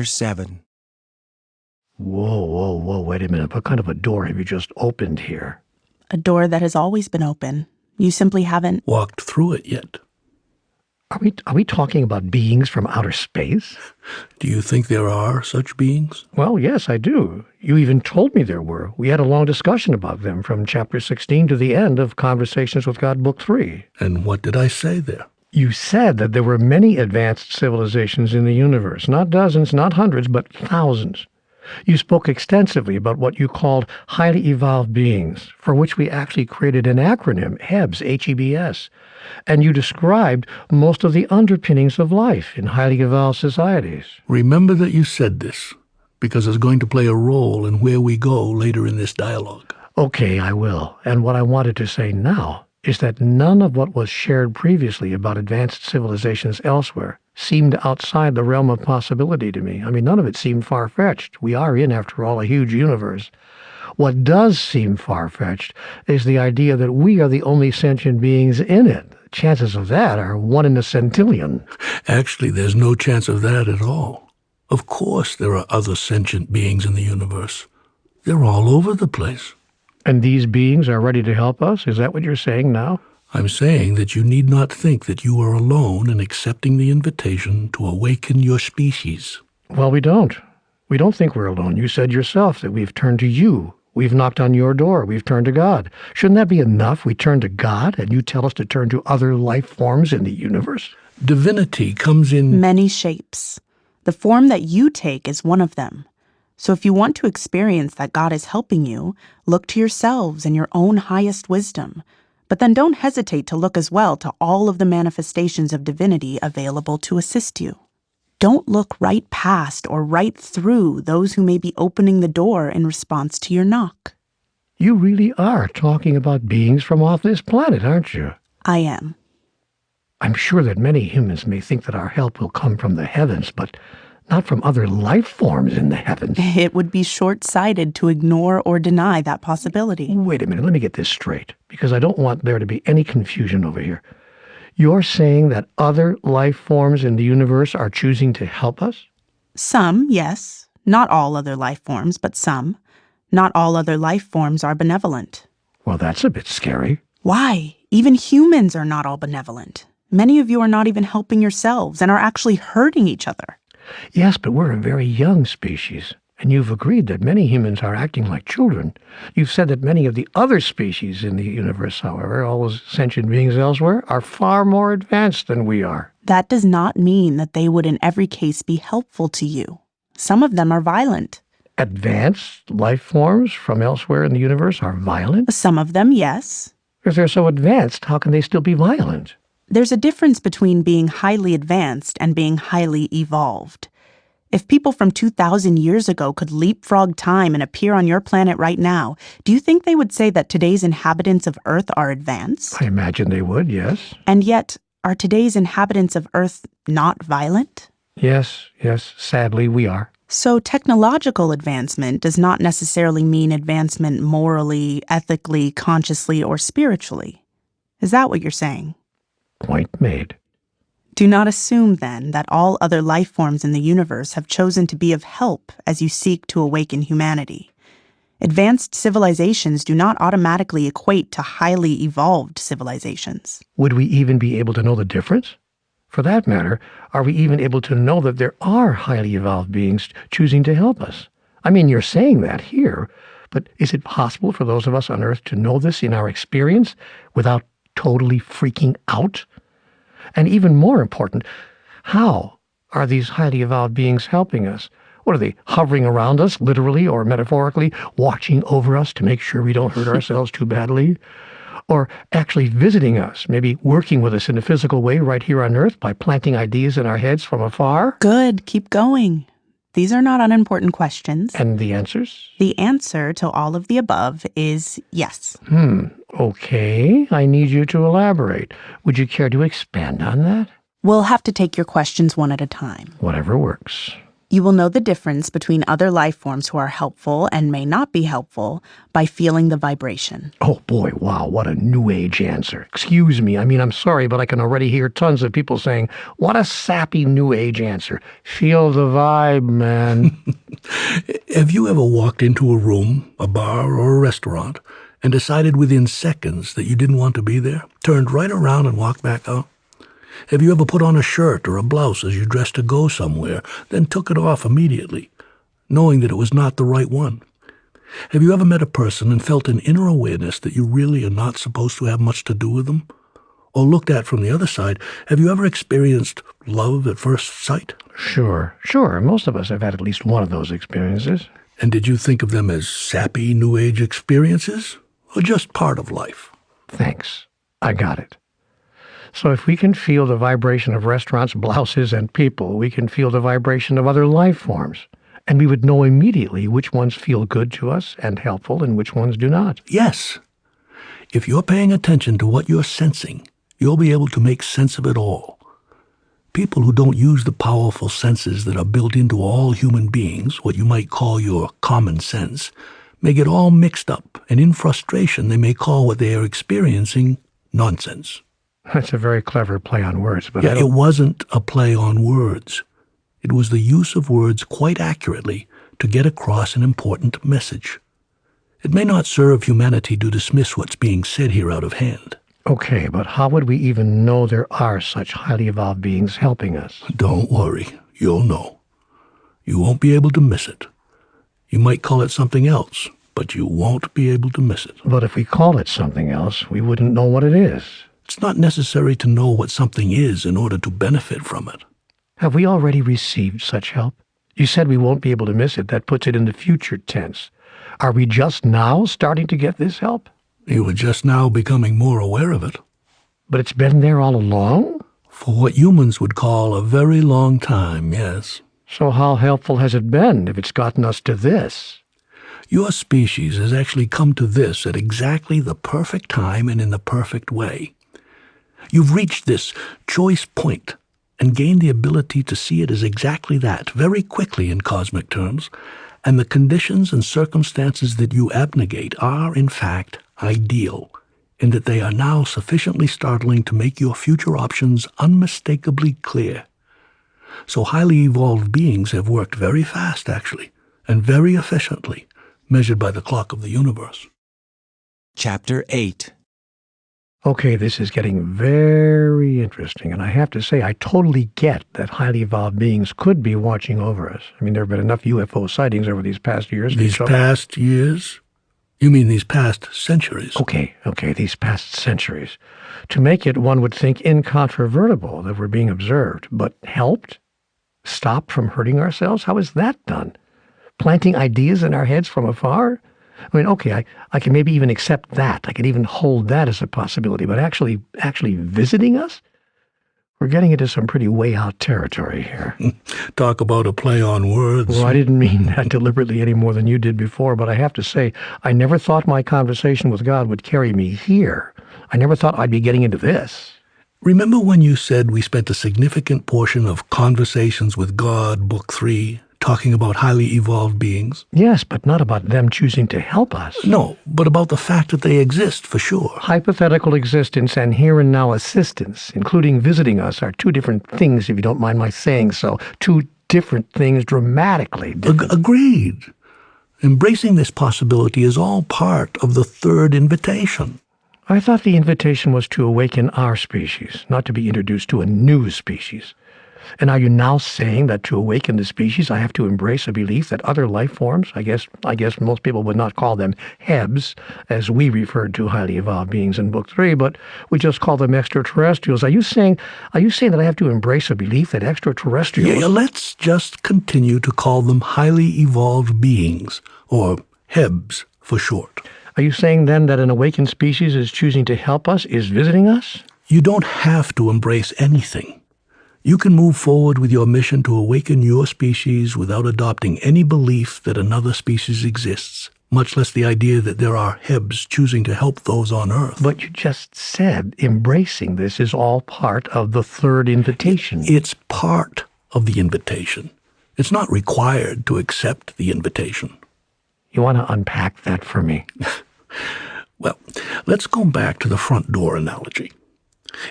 7. Whoa, wait a minute. What kind of a door have you just opened here? A door that has always been open. You simply haven't walked through it yet. Are we talking about beings from outer space? Do you think there are such beings? Well, yes, I do. You even told me there were. We had a long discussion about them from chapter 16 to the end of Conversations with God, Book 3. And what did I say there? You said that there were many advanced civilizations in the universe. Not dozens, not hundreds, but thousands. You spoke extensively about what you called highly evolved beings, for which we actually created an acronym, HEBS, H-E-B-S. And you described most of the underpinnings of life in highly evolved societies. Remember that you said this, because it's going to play a role in where we go later in this dialogue. Okay, I will. And what I wanted to say now is that none of what was shared previously about advanced civilizations elsewhere seemed outside the realm of possibility to me. I mean, none of it seemed far-fetched. We are in, after all, a huge universe. What does seem far-fetched is the idea that we are the only sentient beings in it. Chances of that are 1 in a centillion. Actually, there's no chance of that at all. Of course there are other sentient beings in the universe. They're all over the place. And these beings are ready to help us? Is that what you're saying now? I'm saying that you need not think that you are alone in accepting the invitation to awaken your species. Well, we don't. We don't think we're alone. You said yourself that we've turned to you. We've knocked on your door. We've turned to God. Shouldn't that be enough? We turn to God, and you tell us to turn to other life forms in the universe? Divinity comes in many shapes. The form that you take is one of them. So if you want to experience that God is helping you, look to yourselves and your own highest wisdom. But then don't hesitate to look as well to all of the manifestations of divinity available to assist you. Don't look right past or right through those who may be opening the door in response to your knock. You really are talking about beings from off this planet, aren't you? I am. I'm sure that many humans may think that our help will come from the heavens, but not from other life forms in the heavens. It would be short-sighted to ignore or deny that possibility. Wait a minute, let me get this straight, because I don't want there to be any confusion over here. You're saying that other life forms in the universe are choosing to help us? Some, yes. Not all other life forms, but some. Not all other life forms are benevolent. Well, that's a bit scary. Why? Even humans are not all benevolent. Many of you are not even helping yourselves and are actually hurting each other. Yes, but we're a very young species, and you've agreed that many humans are acting like children. You've said that many of the other species in the universe, however, all those sentient beings elsewhere, are far more advanced than we are. That does not mean that they would in every case be helpful to you. Some of them are violent. Advanced life forms from elsewhere in the universe are violent? Some of them, yes. If they're so advanced, how can they still be violent? There's a difference between being highly advanced and being highly evolved. If people from 2,000 years ago could leapfrog time and appear on your planet right now, do you think they would say that today's inhabitants of Earth are advanced? I imagine they would, yes. And yet, are today's inhabitants of Earth not violent? Yes, sadly we are. So technological advancement does not necessarily mean advancement morally, ethically, consciously, or spiritually. Is that what you're saying? Point made. Do not assume, then, that all other life forms in the universe have chosen to be of help as you seek to awaken humanity. Advanced civilizations do not automatically equate to highly evolved civilizations. Would we even be able to know the difference? For that matter, are we even able to know that there are highly evolved beings choosing to help us? I mean, you're saying that here, but is it possible for those of us on Earth to know this in our experience without totally freaking out? And even more important, how are these highly evolved beings helping us? What, are they hovering around us, literally or metaphorically, watching over us to make sure we don't hurt ourselves too badly? Or actually visiting us, maybe working with us in a physical way right here on Earth by planting ideas in our heads from afar? Good, keep going. These are not unimportant questions. And the answers? The answer to all of the above is yes. Okay, I need you to elaborate. Would you care to expand on that? We'll have to take your questions one at a time. Whatever works. You will know the difference between other life forms who are helpful and may not be helpful by feeling the vibration. Oh boy, wow, what a New Age answer. Excuse me, I'm sorry, but I can already hear tons of people saying, what a sappy New Age answer. Feel the vibe, man. Have you ever walked into a room, a bar, or a restaurant, and decided within seconds that you didn't want to be there, turned right around and walked back out? Have you ever put on a shirt or a blouse as you dressed to go somewhere, then took it off immediately, knowing that it was not the right one? Have you ever met a person and felt an inner awareness that you really are not supposed to have much to do with them? Or looked at from the other side, have you ever experienced love at first sight? Sure. Most of us have had at least one of those experiences. And did you think of them as sappy New Age experiences, or just part of life? Thanks. I got it. So if we can feel the vibration of restaurants, blouses, and people, we can feel the vibration of other life forms. And we would know immediately which ones feel good to us and helpful and which ones do not. Yes. If you're paying attention to what you're sensing, you'll be able to make sense of it all. People who don't use the powerful senses that are built into all human beings, what you might call your common sense, may get all mixed up, and in frustration they may call what they are experiencing nonsense. That's a very clever play on words, but it wasn't a play on words. It was the use of words quite accurately to get across an important message. It may not serve humanity to dismiss what's being said here out of hand. Okay, but how would we even know there are such highly evolved beings helping us? Don't worry, you'll know. You won't be able to miss it. You might call it something else, but you won't be able to miss it. But if we call it something else, we wouldn't know what it is. It's not necessary to know what something is in order to benefit from it. Have we already received such help? You said we won't be able to miss it. That puts it in the future tense. Are we just now starting to get this help? You were just now becoming more aware of it. But it's been there all along? For what humans would call a very long time, yes. So how helpful has it been if it's gotten us to this? Your species has actually come to this at exactly the perfect time and in the perfect way. You've reached this choice point and gained the ability to see it as exactly that, very quickly in cosmic terms, and the conditions and circumstances that you abnegate are, in fact, ideal, in that they are now sufficiently startling to make your future options unmistakably clear. So highly evolved beings have worked very fast, actually, and very efficiently, measured by the clock of the universe. Chapter 8. Okay, this is getting very interesting, and I have to say I totally get that highly evolved beings could be watching over us. There have been enough UFO sightings over these past years. These past years? You mean these past centuries? Okay, these past centuries. To make it, one would think, incontrovertible that we're being observed, but helped? Stopped from hurting ourselves? How is that done? Planting ideas in our heads from afar? Okay, I can maybe even accept that. I can even hold that as a possibility, but actually visiting us? We're getting into some pretty way out territory here. Talk about a play on words. Well, I didn't mean that deliberately any more than you did before, but I have to say, I never thought my conversation with God would carry me here. I never thought I'd be getting into this. Remember when you said we spent a significant portion of Conversations with God, Book 3, talking about highly evolved beings? Yes, but not about them choosing to help us. No, but about the fact that they exist, for sure. Hypothetical existence and here and now assistance, including visiting us, are two different things, if you don't mind my saying so. Two different things, dramatically different. Agreed. Embracing this possibility is all part of the third invitation. I thought the invitation was to awaken our species, not to be introduced to a new species. And are you now saying that to awaken the species, I have to embrace a belief that other life forms, I guess most people would not call them Hebs, as we referred to highly evolved beings in Book 3, but we just call them extraterrestrials. Are you saying that I have to embrace a belief that extraterrestrials... Yeah, let's just continue to call them highly evolved beings, or Hebs for short. Are you saying then that an awakened species is choosing to help us, is visiting us? You don't have to embrace anything. You can move forward with your mission to awaken your species without adopting any belief that another species exists, much less the idea that there are Hebs choosing to help those on Earth. But you just said embracing this is all part of the third invitation. It's part of the invitation. It's not required to accept the invitation. You want to unpack that for me? Well, let's go back to the front door analogy.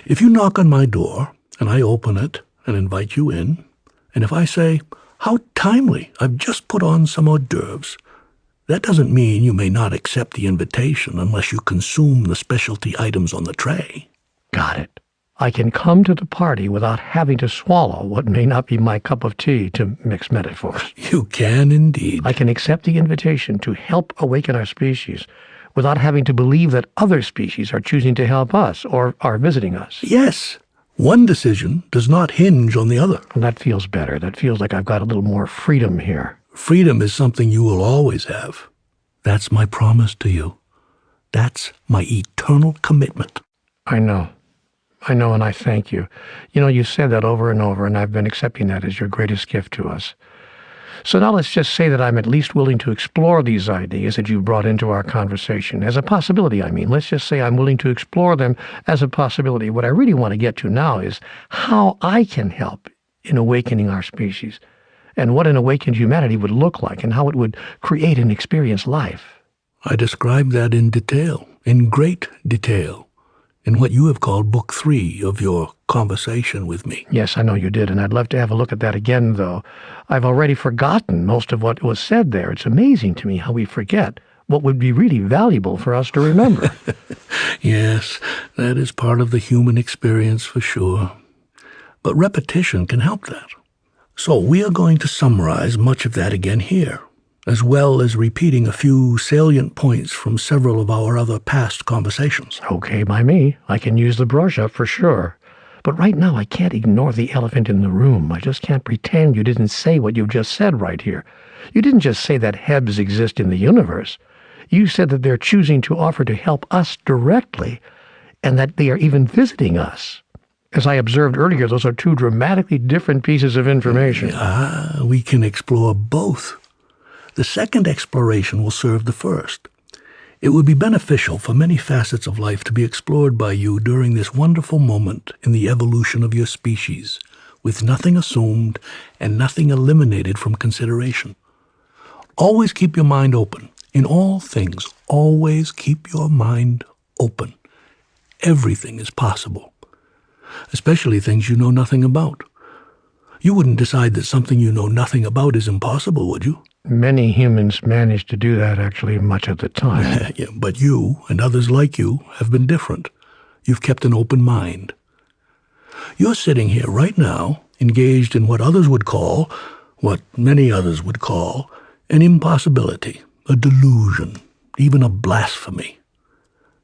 If you knock on my door, and I open it and invite you in, and if I say, "How timely, I've just put on some hors d'oeuvres," that doesn't mean you may not accept the invitation unless you consume the specialty items on the tray. Got it. I can come to the party without having to swallow what may not be my cup of tea, to mix metaphors. You can indeed. I can accept the invitation to help awaken our species without having to believe that other species are choosing to help us or are visiting us. Yes. One decision does not hinge on the other. And that feels better. That feels like I've got a little more freedom here. Freedom is something you will always have. That's my promise to you. That's my eternal commitment. I know, and I thank you. You know, you said that over and over, and I've been accepting that as your greatest gift to us. So now let's just say that I'm at least willing to explore these ideas that you brought into our conversation. As a possibility, I mean. Let's just say I'm willing to explore them as a possibility. What I really want to get to now is how I can help in awakening our species, and what an awakened humanity would look like, and how it would create and experience life. I described that in detail, in great detail, in what you have called Book 3 of your conversation with me. Yes, I know you did, and I'd love to have a look at that again, though. I've already forgotten most of what was said there. It's amazing to me how we forget what would be really valuable for us to remember. Yes, that is part of the human experience for sure. But repetition can help that. So we are going to summarize much of that again here, as well as repeating a few salient points from several of our other past conversations. Okay, by me. I can use the brush up for sure. But right now I can't ignore the elephant in the room. I just can't pretend you didn't say what you just said right here. You didn't just say that Hebs exist in the universe. You said that they're choosing to offer to help us directly, and that they are even visiting us. As I observed earlier, those are two dramatically different pieces of information. We can explore both. The second exploration will serve the first. It would be beneficial for many facets of life to be explored by you during this wonderful moment in the evolution of your species, with nothing assumed and nothing eliminated from consideration. Always keep your mind open. In all things, always keep your mind open. Everything is possible, especially things you know nothing about. You wouldn't decide that something you know nothing about is impossible, would you? Many humans manage to do that, actually, much of the time. Yeah, but you and others like you have been different. You've kept an open mind. You're sitting here right now, engaged in what others would call, what many others would call, an impossibility, a delusion, even a blasphemy.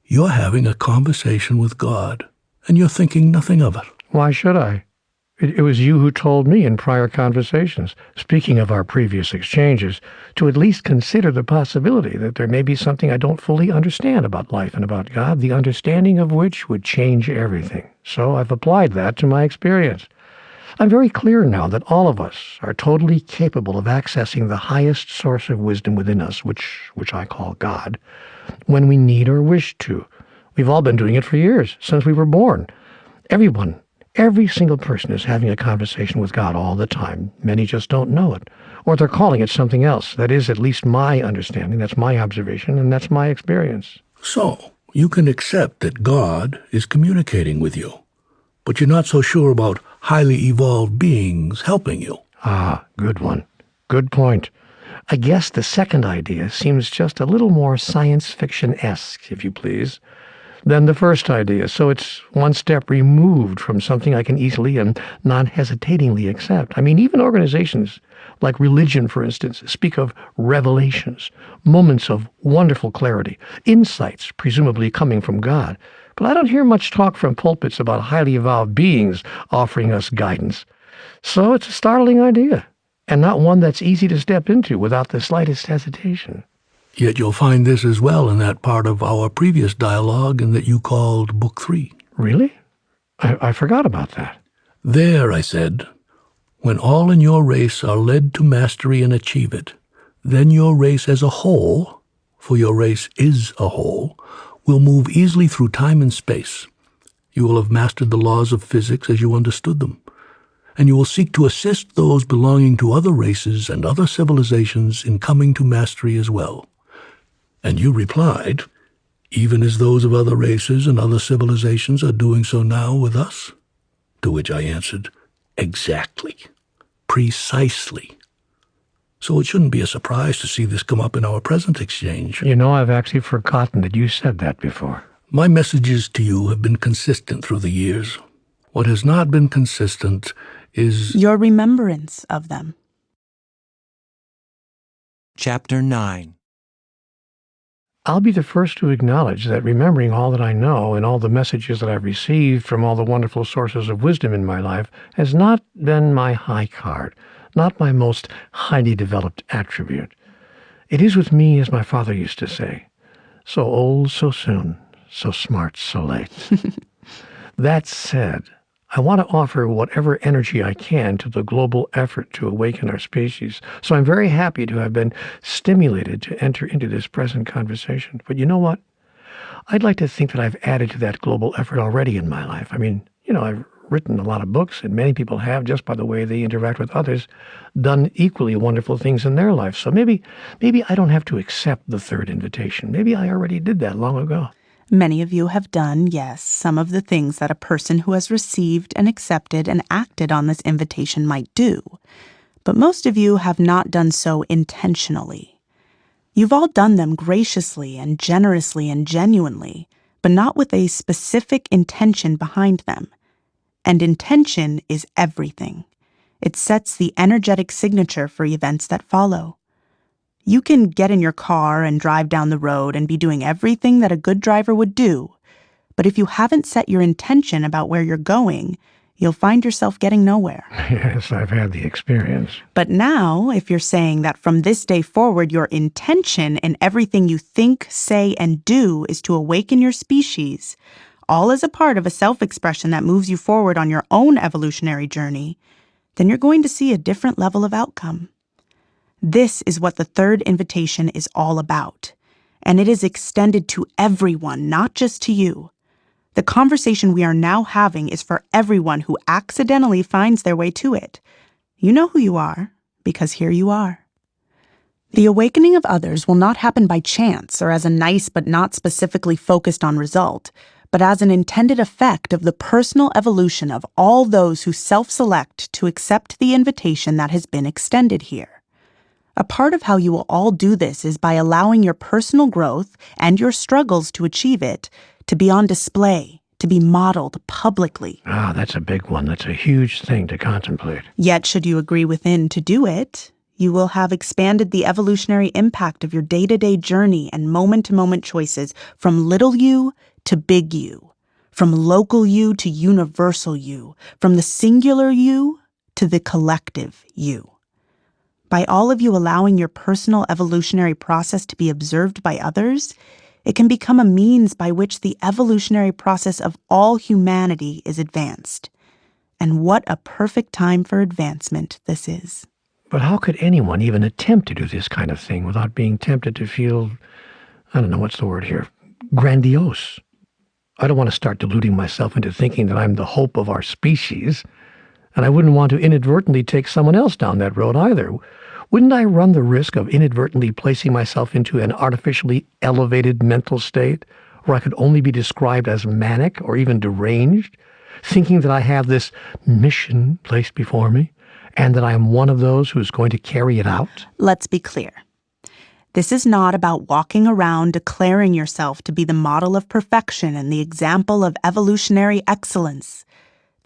You're having a conversation with God, and you're thinking nothing of it. Why should I? It was you who told me in prior conversations, speaking of our previous exchanges, to at least consider the possibility that there may be something I don't fully understand about life and about God, the understanding of which would change everything. So I've applied that to my experience. I'm very clear now that all of us are totally capable of accessing the highest source of wisdom within us, which I call God, when we need or wish to. We've all been doing it for years, since we were born. Every single person is having a conversation with God all the time. Many just don't know it, or they're calling it something else. That is at least my understanding, that's my observation, and that's my experience. So, you can accept that God is communicating with you, but you're not so sure about highly evolved beings helping you. Ah, good one. Good point. I guess the second idea seems just a little more science fiction-esque, if you please, than the first idea, so it's one step removed from something I can easily and non-hesitatingly accept. I mean, even organizations like religion, for instance, speak of revelations, moments of wonderful clarity, insights presumably coming from God. But I don't hear much talk from pulpits about highly evolved beings offering us guidance. So it's a startling idea, and not one that's easy to step into without the slightest hesitation. Yet you'll find this as well in that part of our previous dialogue and that you called Book 3. Really? I forgot about that. There, I said, when all in your race are led to mastery and achieve it, then your race as a whole, for your race is a whole, will move easily through time and space. You will have mastered the laws of physics as you understood them. and you will seek to assist those belonging to other races and other civilizations in coming to mastery as well. And you replied, even as those of other races and other civilizations are doing so now with us? To which I answered, exactly, precisely. So it shouldn't be a surprise to see this come up in our present exchange. You know, I've actually forgotten that you said that before. My messages to you have been consistent through the years. What has not been consistent is your remembrance of them. Chapter 9. I'll be the first to acknowledge that remembering all that I know and all the messages that I've received from all the wonderful sources of wisdom in my life has not been my high card, not my most highly developed attribute. It is with me, as my father used to say, so old so soon, so smart so late. That said, I want to offer whatever energy I can to the global effort to awaken our species, so I'm very happy to have been stimulated to enter into this present conversation. But you know what? I'd like to think that I've added to that global effort already in my life. I mean, I've written a lot of books, and many people have, just by the way they interact with others, done equally wonderful things in their life. So maybe I don't have to accept the third invitation. Maybe I already did that long ago. Many of you have done, yes, some of the things that a person who has received and accepted and acted on this invitation might do. But most of you have not done so intentionally. You've all done them graciously and generously and genuinely, but not with a specific intention behind them. And intention is everything. It sets the energetic signature for events that follow. You can get in your car and drive down the road and be doing everything that a good driver would do, but if you haven't set your intention about where you're going, you'll find yourself getting nowhere. Yes, I've had the experience. But now, if you're saying that from this day forward your intention in everything you think, say, and do is to awaken your species, all as a part of a self-expression that moves you forward on your own evolutionary journey, then you're going to see a different level of outcome. This is what the third invitation is all about, and it is extended to everyone, not just to you. The conversation we are now having is for everyone who accidentally finds their way to it. You know who you are, because here you are. The awakening of others will not happen by chance or as a nice but not specifically focused on result, but as an intended effect of the personal evolution of all those who self-select to accept the invitation that has been extended here. A part of how you will all do this is by allowing your personal growth and your struggles to achieve it to be on display, to be modeled publicly. That's a big one. That's a huge thing to contemplate. Yet, should you agree within to do it, you will have expanded the evolutionary impact of your day-to-day journey and moment-to-moment choices from little you to big you, from local you to universal you, from the singular you to the collective you. By all of you allowing your personal evolutionary process to be observed by others, it can become a means by which the evolutionary process of all humanity is advanced. And what a perfect time for advancement this is. But how could anyone even attempt to do this kind of thing without being tempted to feel, I don't know, what's the word here, grandiose? I don't want to start deluding myself into thinking that I'm the hope of our species, and I wouldn't want to inadvertently take someone else down that road either. Wouldn't I run the risk of inadvertently placing myself into an artificially elevated mental state where I could only be described as manic or even deranged, thinking that I have this mission placed before me and that I am one of those who is going to carry it out? Let's be clear. This is not about walking around declaring yourself to be the model of perfection and the example of evolutionary excellence.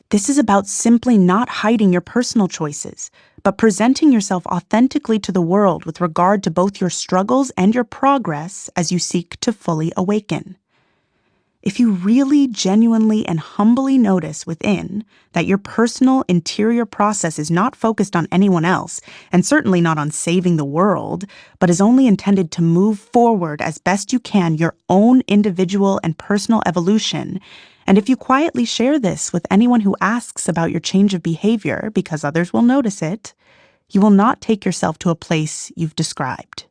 This is about simply not hiding your personal choices, but presenting yourself authentically to the world with regard to both your struggles and your progress as you seek to fully awaken. If you really, genuinely, and humbly notice within that your personal interior process is not focused on anyone else, and certainly not on saving the world, but is only intended to move forward as best you can your own individual and personal evolution, and if you quietly share this with anyone who asks about your change of behavior, because others will notice it, you will not take yourself to a place you've described.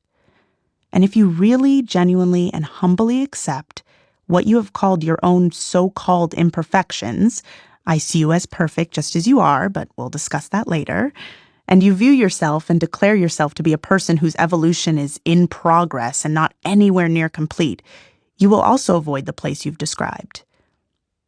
And if you really, genuinely, and humbly accept what you have called your own so-called imperfections, I see you as perfect just as you are, but we'll discuss that later. And you view yourself and declare yourself to be a person whose evolution is in progress and not anywhere near complete, you will also avoid the place you've described.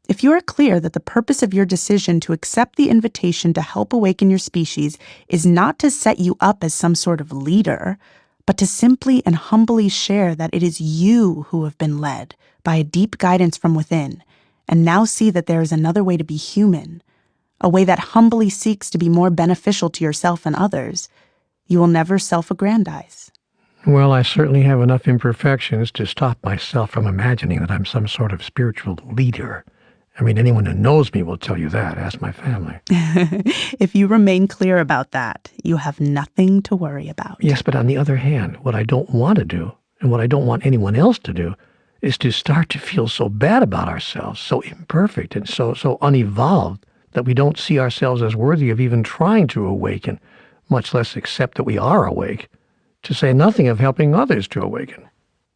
If you are clear that the purpose of your decision to accept the invitation to help awaken your species is not to set you up as some sort of leader, but to simply and humbly share that it is you who have been led by a deep guidance from within, and now see that there is another way to be human, a way that humbly seeks to be more beneficial to yourself and others, you will never self-aggrandize. Well, I certainly have enough imperfections to stop myself from imagining that I'm some sort of spiritual leader. I mean, anyone who knows me will tell you that. Ask my family. If you remain clear about that, you have nothing to worry about. Yes, but on the other hand, what I don't want to do, and what I don't want anyone else to do, is to start to feel so bad about ourselves, so imperfect and so unevolved, that we don't see ourselves as worthy of even trying to awaken, much less accept that we are awake, to say nothing of helping others to awaken.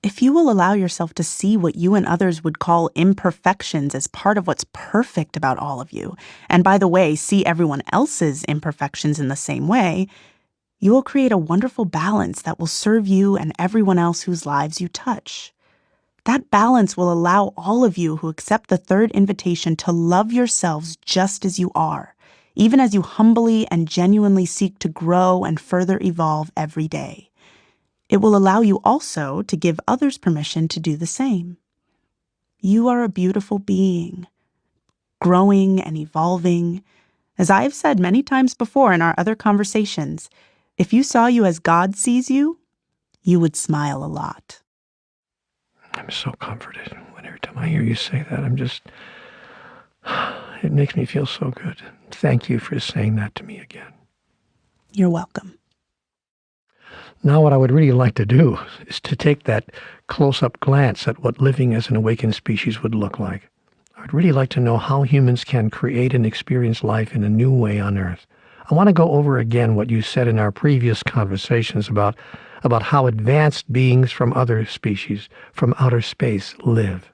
If you will allow yourself to see what you and others would call imperfections as part of what's perfect about all of you, and by the way, see everyone else's imperfections in the same way, you will create a wonderful balance that will serve you and everyone else whose lives you touch. That balance will allow all of you who accept the third invitation to love yourselves just as you are, even as you humbly and genuinely seek to grow and further evolve every day. It will allow you also to give others permission to do the same. You are a beautiful being, growing and evolving. As I have said many times before in our other conversations, if you saw you as God sees you, you would smile a lot. I'm so comforted. Every time I hear you say that, it makes me feel so good. Thank you for saying that to me again. You're welcome. Now what I would really like to do is to take that close-up glance at what living as an awakened species would look like. I would really like to know how humans can create and experience life in a new way on Earth. I want to go over again what you said in our previous conversations about how advanced beings from other species, from outer space, live.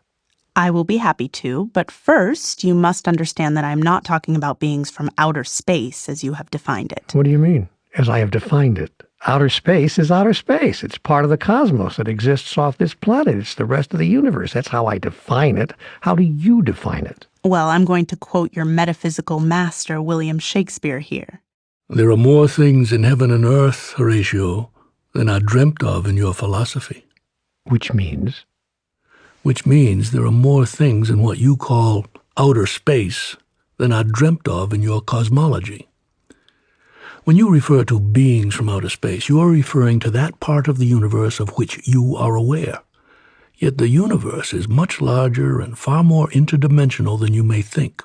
I will be happy to, but first you must understand that I'm not talking about beings from outer space as you have defined it. What do you mean? As I have defined it. Outer space is outer space. It's part of the cosmos that exists off this planet. It's the rest of the universe. That's how I define it. How do you define it? Well, I'm going to quote your metaphysical master, William Shakespeare, here. There are more things in heaven and earth, Horatio, than are dreamt of in your philosophy. Which means? Which means there are more things in what you call outer space than are dreamt of in your cosmology. When you refer to beings from outer space, you are referring to that part of the universe of which you are aware. Yet the universe is much larger and far more interdimensional than you may think.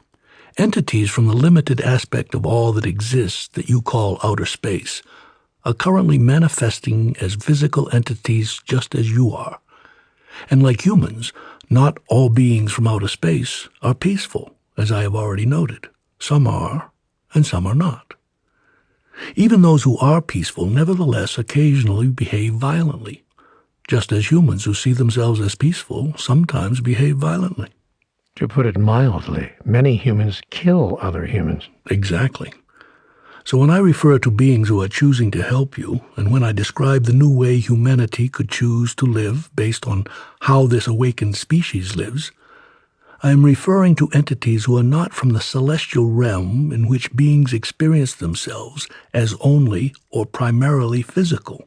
Entities from the limited aspect of all that exists that you call outer space are currently manifesting as physical entities just as you are. And like humans, not all beings from outer space are peaceful, as I have already noted. Some are, and some are not. Even those who are peaceful nevertheless occasionally behave violently, just as humans who see themselves as peaceful sometimes behave violently. To put it mildly, many humans kill other humans. Exactly. So when I refer to beings who are choosing to help you, and when I describe the new way humanity could choose to live based on how this awakened species lives, I am referring to entities who are not from the celestial realm in which beings experience themselves as only or primarily physical.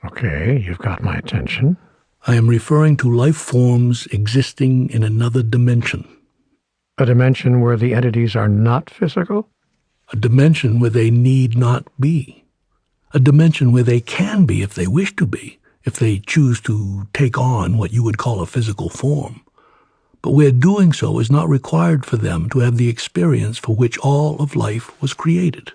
Okay, you've got my attention. I am referring to life forms existing in another dimension. A dimension where the entities are not physical? A dimension where they need not be. A dimension where they can be if they wish to be, if they choose to take on what you would call a physical form. But where doing so is not required for them to have the experience for which all of life was created.